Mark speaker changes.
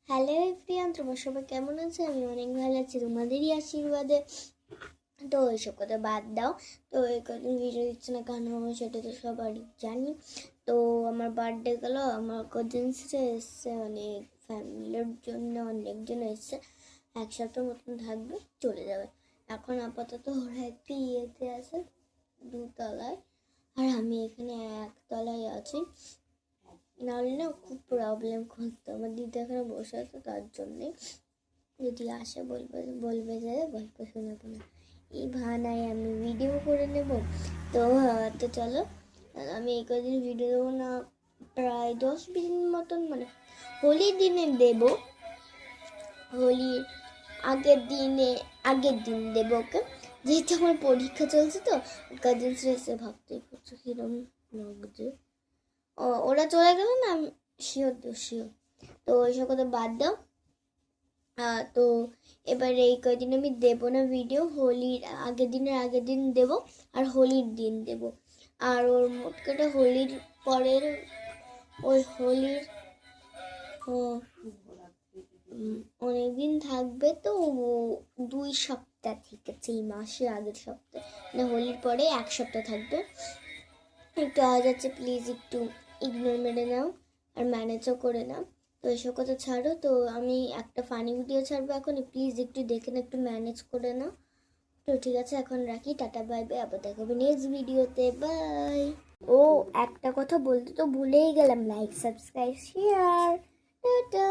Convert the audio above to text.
Speaker 1: Hello everyone, তোমার সবাই কেমন আছে? আমি অনেক ভালো আছি তোমাদেরই আশীর্বাদে। তো এইসব কথা বাদ দাও। তো এই কদিন ভিডিও দিচ্ছে না কেন সেটা তো সবারই জানি। তো আমার বার্থডে গেল, আমার কাজিনসরা এসছে, অনেক ফ্যামিলির জন্য অনেকজন এসছে। এক সপ্তাহ মতন থাকবে, চলে যাবে। এখন আপাতত ওরা একটি ইয়েতে আছে, দুতলায়, আর আমি এখানে একতলায় আছি। নাহলে না খুব প্রবলেম করতো। আমার দিদি এখানে বসে আছে, তার জন্যে যদি আসে বলবে যে গল্প শোনাবো না, এই ভানায় আমি ভিডিও করে নেব। তো চলো, আমি এই কদিন ভিডিও দেবো না, প্রায় 10-20 দিন মতন, মানে হোলির দিনে দেব। হোলির আগের দিন দেবো ওকে, যেহেতু আমার পরীক্ষা চলছে। তো কাজিনসরা এসে ভাবতেই পারছো কিরম লাগছে। ওরা চলে গেল না, আমি শিওর তো ওইসব কথা বাদ দাও। তো এবার এই কদিন আমি দেবো না ভিডিও। হোলির আগের দিন দেবো, আর হোলির দিন দেবো। আর ওর মোট কথা হোলির পরের ওই হোলির অনেকদিন থাকবে। তো 2 সপ্তাহ, ঠিক আছে, এই মাসের আগের সপ্তাহ, মানে হোলির পরে 1 সপ্তাহ থাকবে। একটু আওয়াজ আছে, প্লিজ একটু ইগনোর মেরে নাও আর ম্যানেজও করে নাও। তো এসব কথা ছাড়ো। তো আমি একটা ফানি ভিডিও ছাড়বো এখন, প্লিজ একটু দেখে না, একটু ম্যানেজ করে নাও। তো ঠিক আছে, এখন রাখি, টাটা বাই বাই, আবার দেখাবে নেক্সট ভিডিওতে, বাই। ও, একটা কথা বলতে তো ভুলেই গেলাম, লাইক সাবস্ক্রাইব শেয়ার, টাটা।